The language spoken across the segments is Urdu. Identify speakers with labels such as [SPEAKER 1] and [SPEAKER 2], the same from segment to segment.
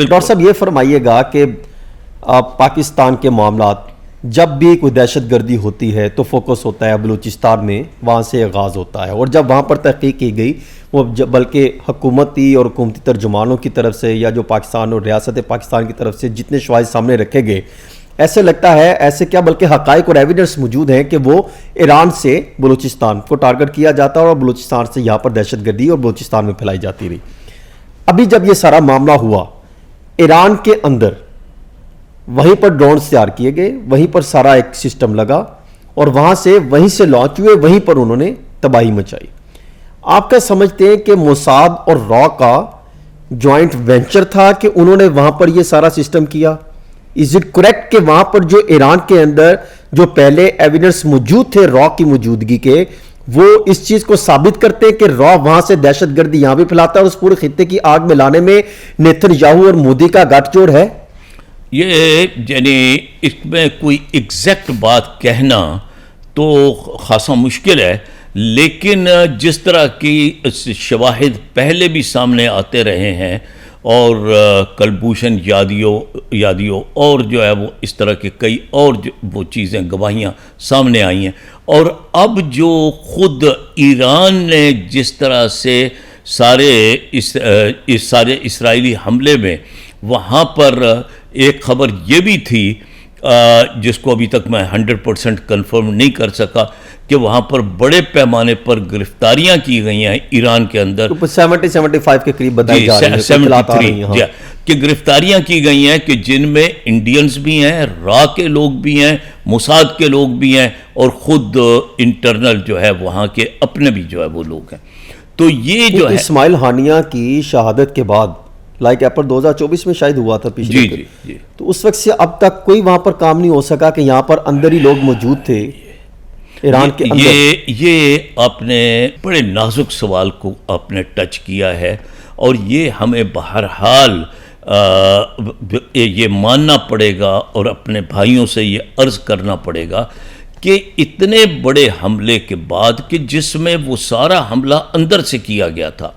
[SPEAKER 1] ڈاکٹر صاحب یہ فرمائیے گا کہ پاکستان کے معاملات جب بھی کوئی دہشت گردی ہوتی ہے تو فوکس ہوتا ہے بلوچستان میں، وہاں سے آغاز ہوتا ہے، اور جب وہاں پر تحقیق کی گئی وہ بلکہ حکومتی اور حکومتی ترجمانوں کی طرف سے یا جو پاکستان اور ریاست پاکستان کی طرف سے جتنے شواہد سامنے رکھے گئے، ایسے لگتا ہے ایسے کیا بلکہ حقائق اور ایویڈنس موجود ہیں کہ وہ ایران سے بلوچستان کو ٹارگٹ کیا جاتا ہے اور بلوچستان سے یہاں پر دہشت گردی اور بلوچستان میں پھیلائی جاتی رہی۔ ابھی جب یہ سارا معاملہ ہوا، ایران کے اندر وہیں پر ڈرونز تیار کیے گئے، وہیں پر سارا ایک سسٹم لگا اور وہیں سے لانچ ہوئے، وہیں پر انہوں نے تباہی مچائی۔ آپ کیا سمجھتے ہیں کہ موساد اور را کا جوائنٹ وینچر تھا کہ انہوں نے وہاں پر یہ سارا سسٹم کیا؟ از اٹ کریکٹ کہ وہاں پر جو ایران کے اندر جو پہلے ایویڈنس موجود تھے را کی موجودگی کے، وہ اس چیز کو ثابت کرتے ہیں کہ را وہاں سے دہشت گردی یہاں بھی پھیلاتا ہے اور اس پورے خطے کی آگ میں لانے میں نیتن یاہو اور مودی کا گٹھ جوڑ ہے؟
[SPEAKER 2] یہ یعنی اس میں کوئی ایگزیکٹ بات کہنا تو خاصا مشکل ہے، لیکن جس طرح کی شواہد پہلے بھی سامنے آتے رہے ہیں اور کلبھوشن یادیو اور جو ہے وہ اس طرح کے کئی اور وہ چیزیں گواہیاں سامنے آئی ہیں، اور اب جو خود ایران نے جس طرح سے سارے اسرائیلی حملے میں وہاں پر ایک خبر یہ بھی تھی جس کو ابھی تک میں 100% کنفرم نہیں کر سکا کہ وہاں پر بڑے پیمانے پر گرفتاریاں کی گئی ہیں ایران کے اندر
[SPEAKER 1] 70-75 کے قریب بتائی جا رہی ہیں،
[SPEAKER 2] 73 کہ گرفتاریاں کی گئی ہیں کہ جن میں انڈینز بھی ہیں، را کے لوگ بھی ہیں، موساد کے لوگ بھی ہیں، اور خود انٹرنل جو ہے وہاں کے اپنے بھی جو ہے وہ لوگ ہیں۔ تو یہ جو ہے
[SPEAKER 1] اسماعیل ہانیہ کی شہادت کے بعد لائک اپریل 2024 میں شاید ہوا تھا پچھلے
[SPEAKER 2] جی
[SPEAKER 1] تو اس وقت سے اب تک کوئی وہاں پر کام نہیں ہو سکا کہ یہاں پر اندر ہی لوگ موجود تھے ایران کے اندر؟
[SPEAKER 2] یہ آپ نے بڑے نازک سوال کو آپ نے ٹچ کیا ہے، اور یہ ہمیں بہرحال یہ ماننا پڑے گا اور اپنے بھائیوں سے یہ عرض کرنا پڑے گا کہ اتنے بڑے حملے کے بعد کہ جس میں وہ سارا حملہ اندر سے کیا گیا تھا،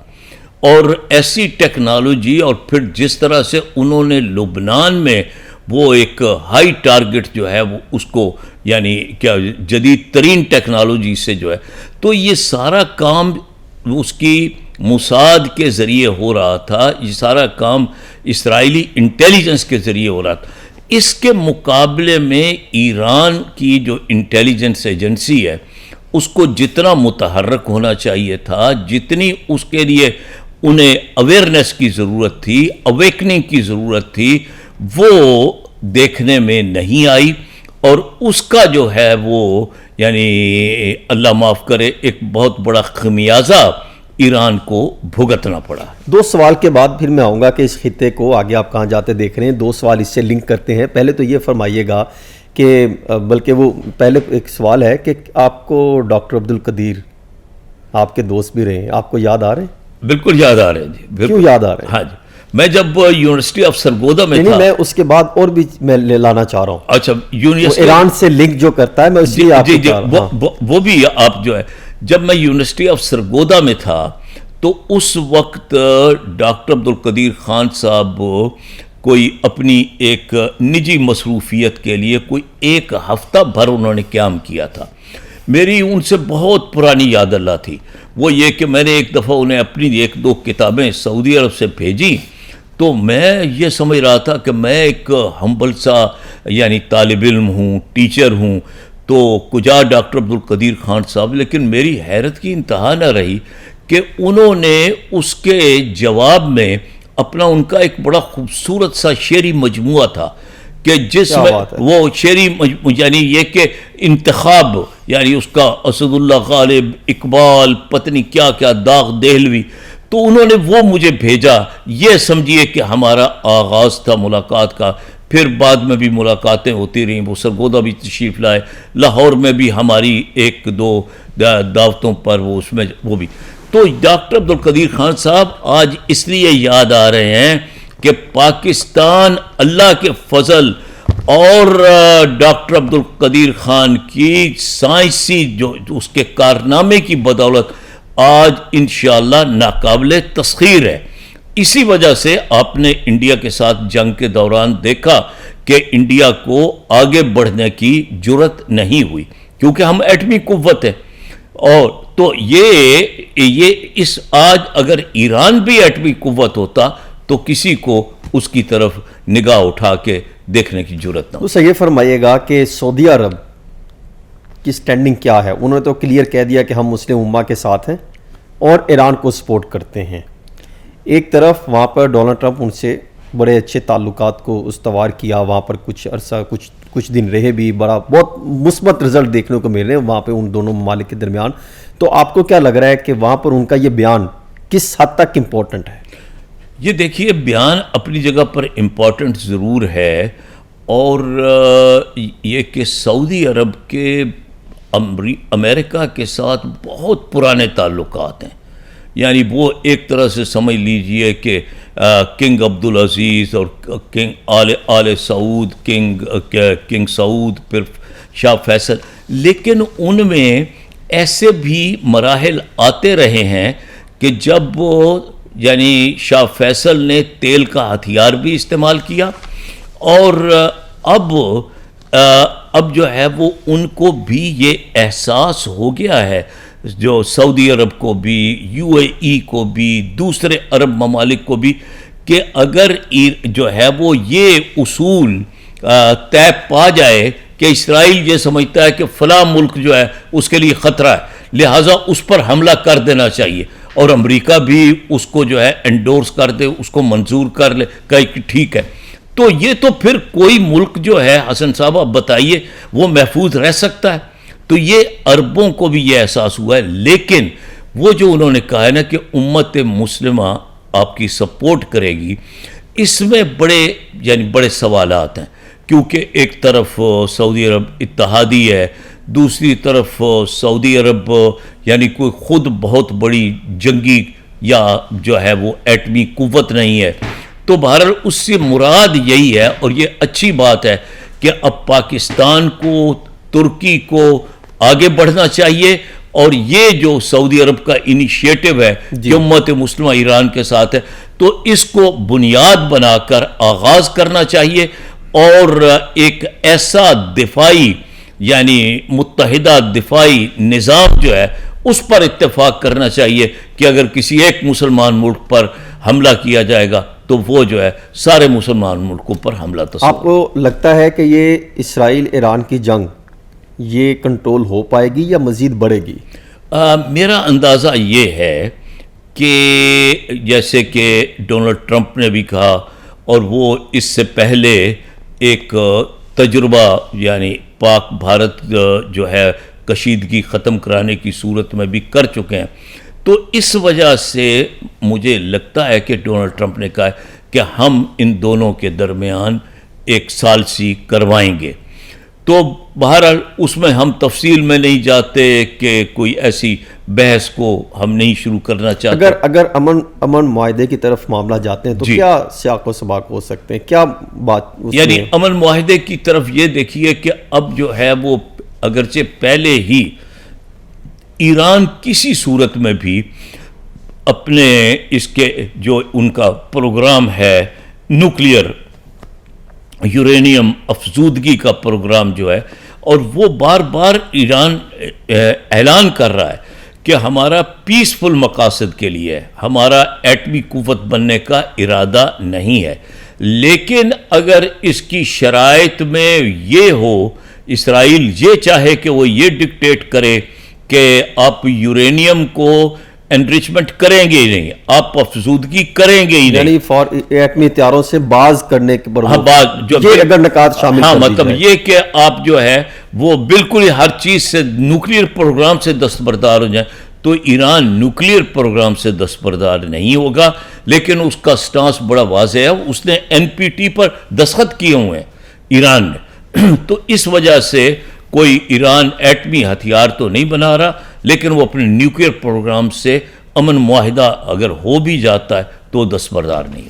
[SPEAKER 2] اور ایسی ٹیکنالوجی، اور پھر جس طرح سے انہوں نے لبنان میں وہ ایک ہائی ٹارگٹ جو ہے وہ اس کو یعنی کیا جدید ترین ٹیکنالوجی سے جو ہے، تو یہ سارا کام اس کی موساد کے ذریعے ہو رہا تھا، یہ سارا کام اسرائیلی انٹیلیجنس کے ذریعے ہو رہا تھا۔ اس کے مقابلے میں ایران کی جو انٹیلیجنس ایجنسی ہے اس کو جتنا متحرک ہونا چاہیے تھا، جتنی اس کے لیے انہیں اویئرنیس کی ضرورت تھی، اویکننگ کی ضرورت تھی، وہ دیکھنے میں نہیں آئی، اور اس کا جو ہے وہ یعنی اللہ معاف کرے ایک بہت بڑا خمیازہ ایران کو بھگتنا پڑا۔
[SPEAKER 1] دو سوال کے بعد پھر میں آؤں گا کہ اس خطے کو آگے آپ کہاں جاتے دیکھ رہے ہیں، دو سوال اس سے لنک کرتے ہیں۔ پہلے تو یہ فرمائیے گا کہ بلکہ وہ پہلے ایک سوال ہے کہ آپ کو ڈاکٹر عبدالقدیر آپ کے دوست بھی رہے ہیں، آپ کو یاد آ رہے ہیں؟
[SPEAKER 2] بالکل یاد آ رہے ہیں جی۔
[SPEAKER 1] کیوں یاد آ رہے ہیں؟
[SPEAKER 2] ہاں جی، میں جب یونیورسٹی آف سرگودا میں تھا،
[SPEAKER 1] میں اس کے بعد اور بھی میں لانا چاہ رہا ہوں۔
[SPEAKER 2] اچھا، یونیورسٹی
[SPEAKER 1] ایران سے لنک جو کرتا ہے میں اس لیے آپ
[SPEAKER 2] وہ بھی آپ جو ہے، جب میں یونیورسٹی آف سرگودا میں تھا تو اس وقت ڈاکٹر عبدالقدیر خان صاحب کوئی اپنی ایک نجی مصروفیت کے لیے کوئی ایک ہفتہ بھر انہوں نے قیام کیا تھا۔ میری ان سے بہت پرانی یاد اللہ تھی، وہ یہ کہ میں نے ایک دفعہ انہیں اپنی ایک دو کتابیں سعودی عرب سے بھیجی، تو میں یہ سمجھ رہا تھا کہ میں ایک ہمبل سا یعنی طالب علم ہوں، ٹیچر ہوں، تو کجا ڈاکٹر عبدالقدیر خان صاحب، لیکن میری حیرت کی انتہا نہ رہی کہ انہوں نے اس کے جواب میں اپنا ان کا ایک بڑا خوبصورت سا شعری مجموعہ تھا کہ جس میں وہ شعری یعنی یہ کہ انتخاب یعنی اس کا اسد اللہ غالب، اقبال، پتنی کیا کیا، داغ دہلوی، تو انہوں نے وہ مجھے بھیجا۔ یہ سمجھیے کہ ہمارا آغاز تھا ملاقات کا، پھر بعد میں بھی ملاقاتیں ہوتی رہیں، وہ سرگودا بھی تشریف لائے، لاہور میں بھی ہماری ایک دو دعوتوں پر وہ اس میں وہ بھی۔ تو ڈاکٹر عبدالقدیر خان صاحب آج اس لیے یاد آ رہے ہیں کہ پاکستان اللہ کے فضل اور ڈاکٹر عبدالقدیر خان کی سائنسی جو اس کے کارنامے کی بدولت آج انشاءاللہ ناقابل تسخیر ہے۔ اسی وجہ سے آپ نے انڈیا کے ساتھ جنگ کے دوران دیکھا کہ انڈیا کو آگے بڑھنے کی جرت نہیں ہوئی، کیونکہ ہم ایٹمی قوت ہیں. اور تو یہ آج اگر ایران بھی ایٹمی قوت ہوتا تو کسی کو اس کی طرف نگاہ اٹھا کے دیکھنے کی جرت نہ ہو.
[SPEAKER 1] تو یہ فرمائیے گا کہ سعودی عرب کی سٹینڈنگ کیا ہے؟ انہوں نے تو کلیئر کہہ دیا کہ ہم مسلم امہ کے ساتھ ہیں اور ایران کو سپورٹ کرتے ہیں. ایک طرف وہاں پر ڈونلڈ ٹرمپ ان سے بڑے اچھے تعلقات کو استوار کیا، وہاں پر کچھ عرصہ کچھ دن رہے بھی، بہت مثبت رزلٹ دیکھنے کو مل رہے ہیں وہاں پہ ان دونوں ممالک کے درمیان. تو آپ کو کیا لگ رہا ہے کہ وہاں پر ان کا یہ بیان کس حد تک امپورٹنٹ ہے؟
[SPEAKER 2] یہ دیکھیے، بیان اپنی جگہ پر امپورٹنٹ ضرور ہے، اور یہ کہ سعودی عرب کے امریکہ کے ساتھ بہت پرانے تعلقات ہیں. یعنی وہ ایک طرح سے سمجھ لیجئے کہ کنگ عبدالعزیز اور کنگ آل سعود، کنگ سعود، پھر شاہ فیصل، لیکن ان میں ایسے بھی مراحل آتے رہے ہیں کہ جب یعنی شاہ فیصل نے تیل کا ہتھیار بھی استعمال کیا، اور اب جو ہے وہ ان کو بھی یہ احساس ہو گیا ہے، جو سعودی عرب کو بھی، یو اے ای کو بھی، دوسرے عرب ممالک کو بھی، کہ اگر جو ہے وہ یہ اصول طے پا جائے کہ اسرائیل یہ سمجھتا ہے کہ فلاں ملک جو ہے اس کے لیے خطرہ ہے، لہٰذا اس پر حملہ کر دینا چاہیے، اور امریکہ بھی اس کو جو ہے انڈورس کر دے، اس کو منظور کر لے کہ ٹھیک ہے، تو یہ تو پھر کوئی ملک جو ہے حسن صاحب آپ بتائیے وہ محفوظ رہ سکتا ہے؟ تو یہ عربوں کو بھی یہ احساس ہوا ہے. لیکن وہ جو انہوں نے کہا ہے نا کہ امت مسلمہ آپ کی سپورٹ کرے گی، اس میں بڑے سوالات ہیں، کیونکہ ایک طرف سعودی عرب اتحادی ہے، دوسری طرف سعودی عرب یعنی کوئی خود بہت بڑی جنگی یا جو ہے وہ ایٹمی قوت نہیں ہے. تو بہرحال اس سے مراد یہی ہے، اور یہ اچھی بات ہے کہ اب پاکستان کو، ترکی کو آگے بڑھنا چاہیے، اور یہ جو سعودی عرب کا انیشیٹو ہے کہ امت مسلمہ ایران کے ساتھ ہے، تو اس کو بنیاد بنا کر آغاز کرنا چاہیے، اور ایک ایسا دفاعی یعنی متحدہ دفاعی نظام جو ہے اس پر اتفاق کرنا چاہیے کہ اگر کسی ایک مسلمان ملک پر حملہ کیا جائے گا تو وہ جو ہے سارے مسلمان ملکوں پر حملہ تصور.
[SPEAKER 1] آپ کو لگتا ہے کہ یہ اسرائیل ایران کی جنگ یہ کنٹرول ہو پائے گی یا مزید بڑھے گی؟
[SPEAKER 2] میرا اندازہ یہ ہے کہ جیسے کہ ڈونلڈ ٹرمپ نے بھی کہا، اور وہ اس سے پہلے ایک تجربہ یعنی پاک بھارت جو ہے کشیدگی ختم کرانے کی صورت میں بھی کر چکے ہیں. تو اس وجہ سے مجھے لگتا ہے کہ ڈونلڈ ٹرمپ نے کہا ہے کہ ہم ان دونوں کے درمیان ایک ثالثی کروائیں گے. تو بہرحال اس میں ہم تفصیل میں نہیں جاتے کہ کوئی ایسی بحث کو ہم نہیں شروع کرنا چاہتے.
[SPEAKER 1] اگر امن معاہدے کی طرف معاملہ جاتے ہیں تو کیا سیاق و سباق ہو سکتے ہیں؟ کیا بات
[SPEAKER 2] یعنی امن معاہدے کی طرف یہ دیکھیے کہ اب جو ہے وہ اگرچہ پہلے ہی ایران کسی صورت میں بھی اپنے اس کے جو ان کا پروگرام ہے نیوکلیئر یورینیم افزودگی کا پروگرام جو ہے، اور وہ بار بار ایران اعلان کر رہا ہے کہ ہمارا پیسفل مقاصد کے لیے ہمارا ایٹمی قوت بننے کا ارادہ نہیں ہے. لیکن اگر اس کی شرائط میں یہ ہو، اسرائیل یہ چاہے کہ وہ یہ ڈکٹیٹ کرے کہ آپ یورینیم کو انریچمنٹ کریں گے ہی نہیں، آپ افزودگی کریں گے ہی نہیں،
[SPEAKER 1] یعنی ایٹمی ہتھیاروں سے باز کرنے کے پر
[SPEAKER 2] اگر
[SPEAKER 1] نکات شامل کر دی جائے،
[SPEAKER 2] مطلب یہ کہ آپ جو ہے وہ بالکل ہر چیز سے نیوکلیئر پروگرام سے دستبردار ہو جائیں، تو ایران نیوکلیئر پروگرام سے دستبردار نہیں ہوگا. لیکن اس کا سٹانس بڑا واضح ہے، اس نے NPT پر دستخط کیے ہوئے ہیں ایران نے. تو اس وجہ سے کوئی ایران ایٹمی ہتھیار تو نہیں بنا رہا، لیکن وہ اپنے نیوکلیئر پروگرام سے امن معاہدہ اگر ہو بھی جاتا ہے تو دستبردار نہیں ہو.